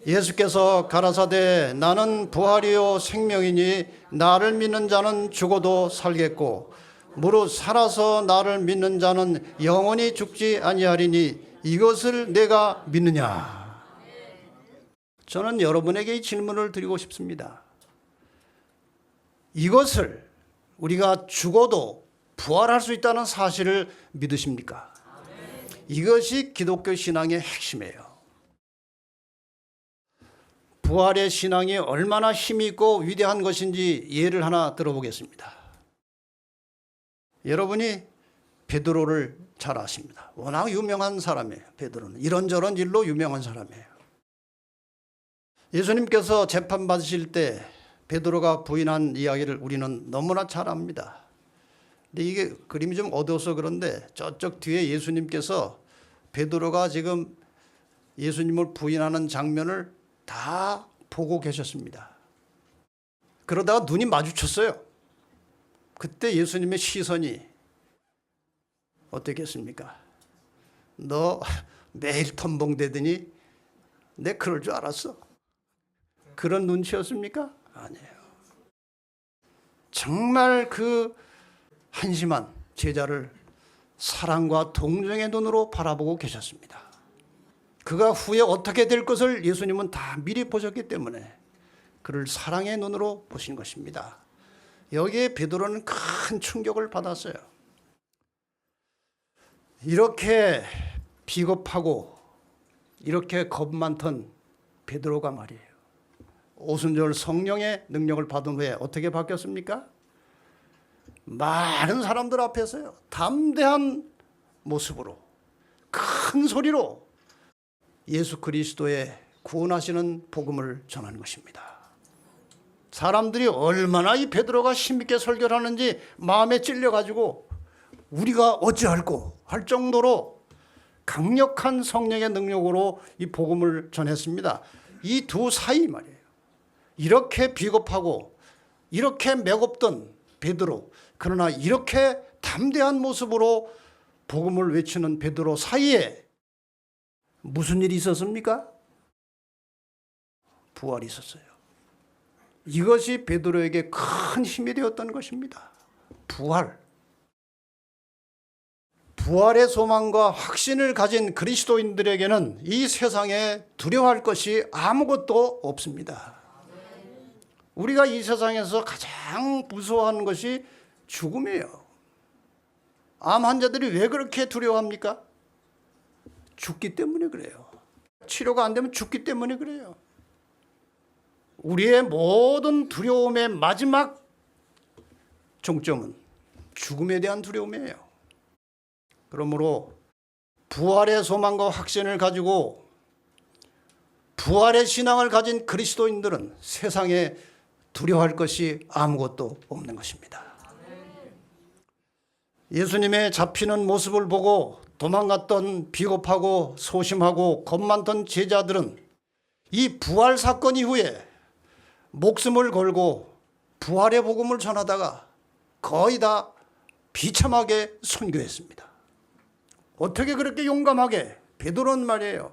예수께서 가라사대 나는 부활이요 생명이니 나를 믿는 자는 죽어도 살겠고 무릇 살아서 나를 믿는 자는 영원히 죽지 아니하리니 이것을 내가 믿느냐. 저는 여러분에게 이 질문을 드리고 싶습니다. 이것을 우리가 죽어도 부활할 수 있다는 사실을 믿으십니까? 이것이 기독교 신앙의 핵심이에요. 부활의 신앙이 얼마나 힘이 있고 위대한 것인지 예를 하나 들어보겠습니다. 여러분이 베드로를 잘 아십니다. 워낙 유명한 사람이에요. 베드로는 이런저런 일로 유명한 사람이에요. 예수님께서 재판받으실 때 베드로가 부인한 이야기를 우리는 너무나 잘 압니다. 근데 이게 그림이 좀 어두워서 그런데 저쪽 뒤에 예수님께서 베드로가 지금 예수님을 부인하는 장면을 다 보고 계셨습니다. 그러다가 눈이 마주쳤어요. 그때 예수님의 시선이 어떻겠습니까? 너 매일 텀벙대더니 내 그럴 줄 알았어. 그런 눈치였습니까? 아니에요. 정말 그 한심한 제자를 사랑과 동정의 눈으로 바라보고 계셨습니다. 그가 후에 어떻게 될 것을 예수님은 다 미리 보셨기 때문에 그를 사랑의 눈으로 보신 것입니다. 여기에 베드로는 큰 충격을 받았어요. 이렇게 비겁하고 이렇게 겁 많던 베드로가 말이에요. 오순절 성령의 능력을 받은 후에 어떻게 바뀌었습니까? 많은 사람들 앞에서요. 담대한 모습으로 큰 소리로 예수 그리스도의 구원하시는 복음을 전하는 것입니다. 사람들이 얼마나 이 베드로가 힘있게 설교를 하는지 마음에 찔려가지고 우리가 어찌할꼬 할 정도로 강력한 성령의 능력으로 이 복음을 전했습니다. 이 두 사이 말이에요. 이렇게 비겁하고 이렇게 맥없던 베드로, 그러나 이렇게 담대한 모습으로 복음을 외치는 베드로 사이에 무슨 일이 있었습니까? 부활이 있었어요. 이것이 베드로에게 큰 힘이 되었던 것입니다. 부활. 부활의 소망과 확신을 가진 그리스도인들에게는 이 세상에 두려워할 것이 아무것도 없습니다. 우리가 이 세상에서 가장 무서워하는 것이 죽음이에요. 암 환자들이 왜 그렇게 두려워합니까? 죽기 때문에 그래요. 치료가 안 되면 죽기 때문에 그래요. 우리의 모든 두려움의 마지막 종점은 죽음에 대한 두려움이에요. 그러므로 부활의 소망과 확신을 가지고 부활의 신앙을 가진 그리스도인들은 세상에 두려워할 것이 아무것도 없는 것입니다. 예수님의 잡히는 모습을 보고 도망갔던 비겁하고 소심하고 겁 많던 제자들은 이 부활 사건 이후에 목숨을 걸고 부활의 복음을 전하다가 거의 다 비참하게 순교했습니다. 어떻게 그렇게 용감하게? 베드로는 말이에요.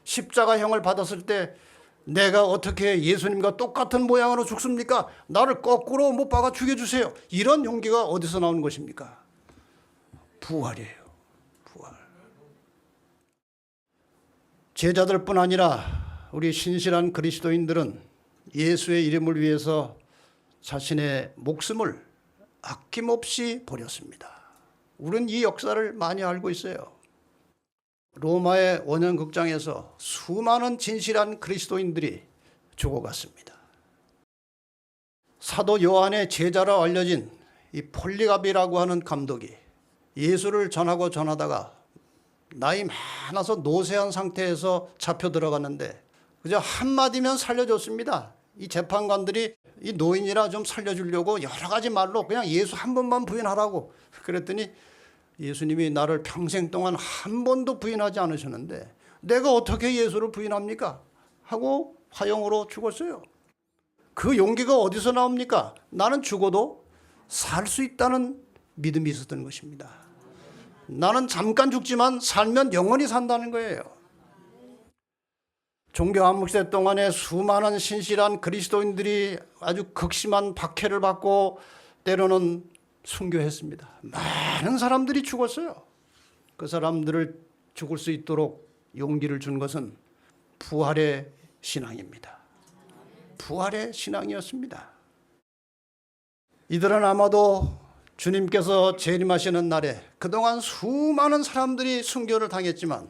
십자가형을 받았을 때 내가 어떻게 예수님과 똑같은 모양으로 죽습니까? 나를 거꾸로 못 박아 죽여주세요. 이런 용기가 어디서 나오는 것입니까? 부활이에요. 부활. 제자들뿐 아니라 우리 신실한 그리스도인들은 예수의 이름을 위해서 자신의 목숨을 아낌없이 버렸습니다. 우리는 이 역사를 많이 알고 있어요. 로마의 원형극장에서 수많은 진실한 그리스도인들이 죽어갔습니다. 사도 요한의 제자로 알려진 이 폴리갑이라고 하는 감독이 예수를 전하다가 나이 많아서 노쇠한 상태에서 잡혀 들어갔는데 그저 한마디면 살려줬습니다. 이 재판관들이 이 노인이라 좀 살려주려고 여러 가지 말로 그냥 예수 한 번만 부인하라고 그랬더니 예수님이 나를 평생 동안 한 번도 부인하지 않으셨는데 내가 어떻게 예수를 부인합니까? 하고 화형으로 죽었어요. 그 용기가 어디서 나옵니까? 나는 죽어도 살 수 있다는 믿음이 있었던 것입니다. 나는 잠깐 죽지만 살면 영원히 산다는 거예요. 종교 암흑세 동안에 수많은 신실한 그리스도인들이 아주 극심한 박해를 받고 때로는 순교했습니다. 많은 사람들이 죽었어요. 그 사람들을 죽을 수 있도록 용기를 준 것은 부활의 신앙입니다. 부활의 신앙이었습니다. 이들은 아마도 주님께서 재림하시는 날에 그동안 수많은 사람들이 순교를 당했지만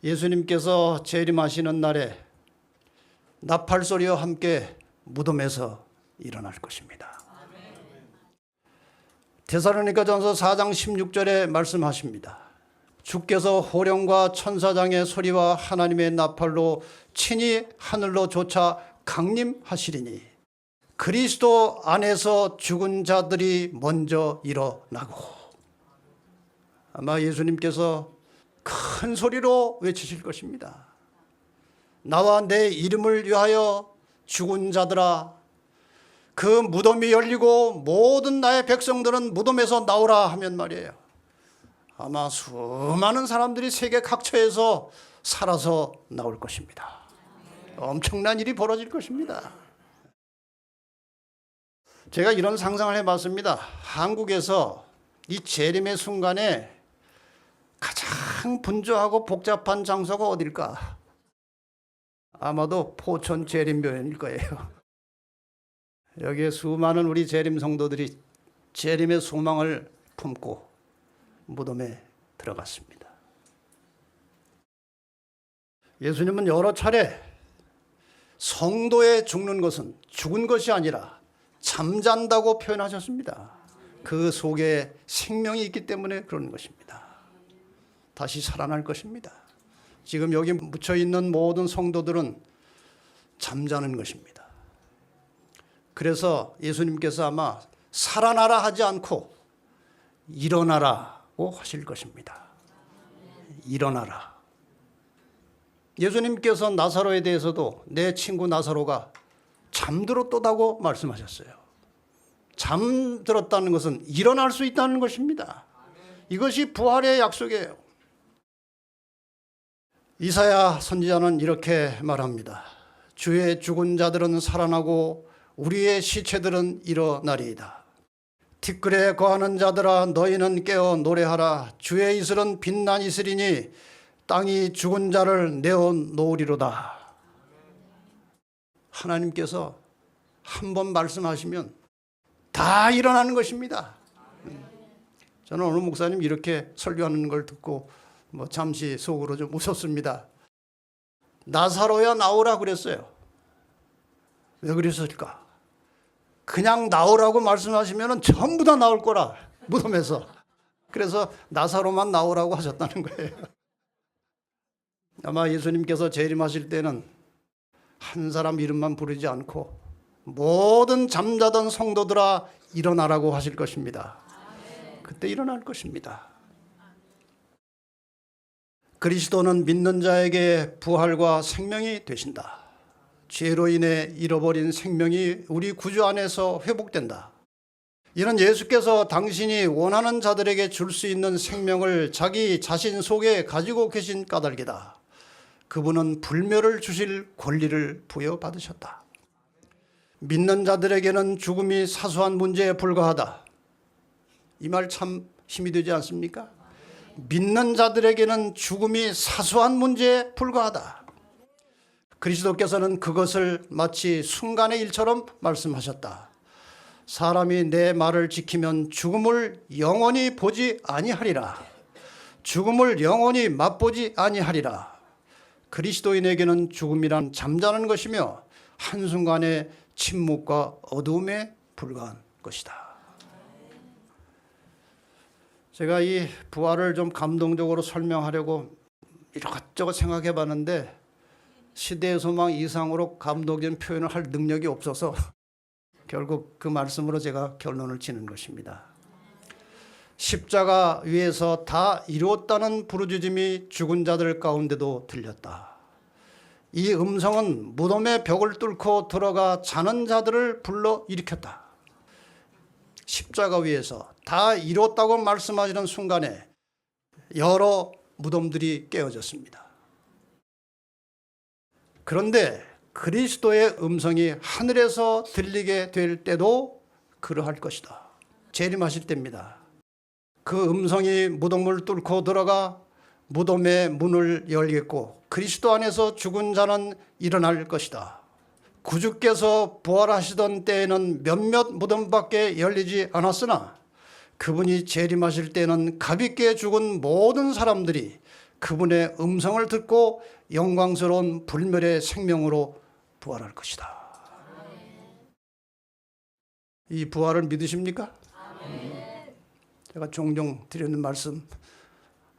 예수님께서 재림하시는 날에 나팔 소리와 함께 무덤에서 일어날 것입니다. 데살로니가전서 4장 16절에 말씀하십니다. 주께서 호령과 천사장의 소리와 하나님의 나팔로 친히 하늘로 솟아 강림하시리니 그리스도 안에서 죽은 자들이 먼저 일어나고. 아마 예수님께서 큰 소리로 외치실 것입니다. 나와 내 이름을 위하여 죽은 자들아, 그 무덤이 열리고 모든 나의 백성들은 무덤에서 나오라 하면 말이에요. 아마 수많은 사람들이 세계 각처에서 살아서 나올 것입니다. 엄청난 일이 벌어질 것입니다. 제가 이런 상상을 해봤습니다. 한국에서 이 재림의 순간에 가장 분주하고 복잡한 장소가 어딜까? 아마도 포천 재림묘연일 거예요. 여기에 수많은 우리 재림 성도들이 재림의 소망을 품고 무덤에 들어갔습니다. 예수님은 여러 차례 성도의 죽는 것은 죽은 것이 아니라 잠잔다고 표현하셨습니다. 그 속에 생명이 있기 때문에 그런 것입니다. 다시 살아날 것입니다. 지금 여기 묻혀있는 모든 성도들은 잠자는 것입니다. 그래서 예수님께서 아마 살아나라 하지 않고 일어나라고 하실 것입니다. 일어나라. 예수님께서 나사로에 대해서도 내 친구 나사로가 잠들었다고 말씀하셨어요. 잠들었다는 것은 일어날 수 있다는 것입니다. 이것이 부활의 약속이에요. 이사야 선지자는 이렇게 말합니다. 주의 죽은 자들은 살아나고 우리의 시체들은 일어나리이다. 티끌에 거하는 자들아 너희는 깨어 노래하라. 주의 이슬은 빛난 이슬이니 땅이 죽은 자를 내어 놓으리로다. 하나님께서 한 번 말씀하시면 다 일어나는 것입니다. 저는 오늘 목사님 이렇게 설교하는 걸 듣고 잠시 속으로 좀 웃었습니다. 나사로야 나오라 그랬어요. 왜 그랬을까? 그냥 나오라고 말씀하시면 전부 다 나올 거라, 무덤에서. 그래서 나사로만 나오라고 하셨다는 거예요. 아마 예수님께서 재림하실 때는 한 사람 이름만 부르지 않고 모든 잠자던 성도들아 일어나라고 하실 것입니다. 그때 일어날 것입니다. 그리스도는 믿는 자에게 부활과 생명이 되신다. 죄로 인해 잃어버린 생명이 우리 구주 안에서 회복된다. 이는 예수께서 당신이 원하는 자들에게 줄 수 있는 생명을 자기 자신 속에 가지고 계신 까닭이다. 그분은 불멸을 주실 권리를 부여받으셨다. 믿는 자들에게는 죽음이 사소한 문제에 불과하다. 이 말 참 힘이 되지 않습니까? 믿는 자들에게는 죽음이 사소한 문제에 불과하다. 그리스도께서는 그것을 마치 순간의 일처럼 말씀하셨다. 사람이 내 말을 지키면 죽음을 영원히 보지 아니하리라. 죽음을 영원히 맛보지 아니하리라. 그리스도인에게는 죽음이란 잠자는 것이며 한순간의 침묵과 어두움에 불과한 것이다. 제가 이 부활을 좀 감동적으로 설명하려고 이것저것 생각해 봤는데 시대의 소망 이상으로 감동적인 표현을 할 능력이 없어서 결국 그 말씀으로 제가 결론을 지는 것입니다. 십자가 위에서 다 이루었다는 부르짖음이 죽은 자들 가운데도 들렸다. 이 음성은 무덤의 벽을 뚫고 들어가 자는 자들을 불러 일으켰다. 십자가 위에서 다 이루었다고 말씀하시는 순간에 여러 무덤들이 깨어졌습니다. 그런데 그리스도의 음성이 하늘에서 들리게 될 때도 그러할 것이다. 재림하실 때입니다. 그 음성이 무덤을 뚫고 들어가 무덤의 문을 열겠고 그리스도 안에서 죽은 자는 일어날 것이다. 구주께서 부활하시던 때에는 몇몇 무덤밖에 열리지 않았으나 그분이 재림하실 때는 값있게 죽은 모든 사람들이 그분의 음성을 듣고 영광스러운 불멸의 생명으로 부활할 것이다. 이 부활을 믿으십니까? 제가 종종 드리는 말씀,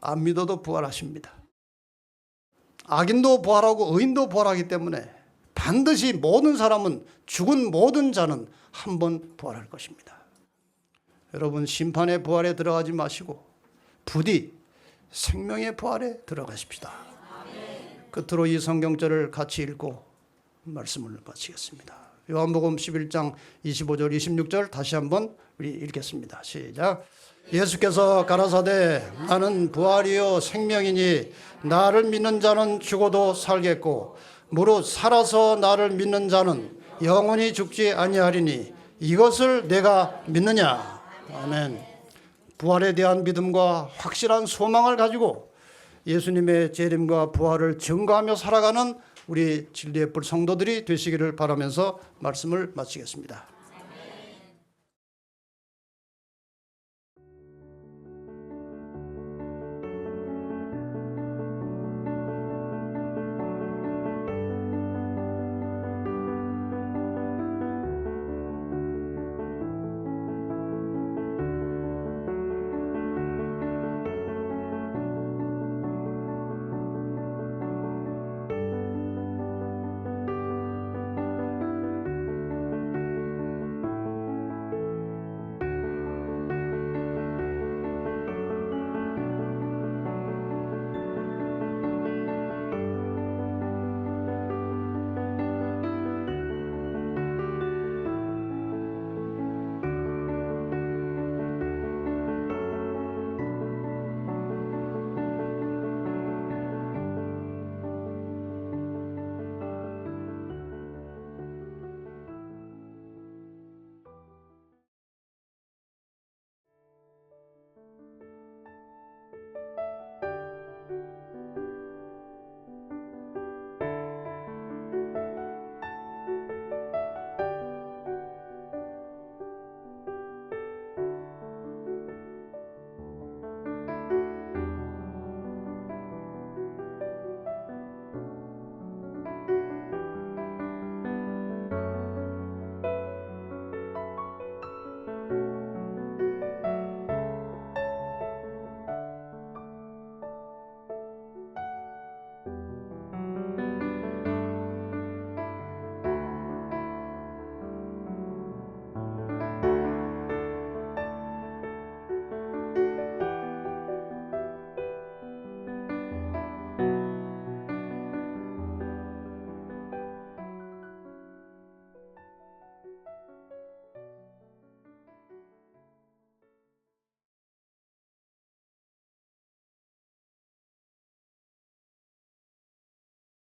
안 믿어도 부활하십니다. 악인도 부활하고 의인도 부활하기 때문에 반드시 모든 사람은, 죽은 모든 자는 한 번 부활할 것입니다. 여러분, 심판의 부활에 들어가지 마시고 부디 생명의 부활에 들어가십시다. 끝으로 이 성경절을 같이 읽고 말씀을 마치겠습니다. 요한복음 11장 25절 26절 다시 한번 우리 읽겠습니다. 시작. 예수께서 가라사대 나는 부활이요 생명이니 나를 믿는 자는 죽어도 살겠고 무릇 살아서 나를 믿는 자는 영원히 죽지 아니하리니 이것을 내가 믿느냐. 아멘. 부활에 대한 믿음과 확실한 소망을 가지고 예수님의 재림과 부활을 증거하며 살아가는 우리 진리의 뿔 성도들이 되시기를 바라면서 말씀을 마치겠습니다.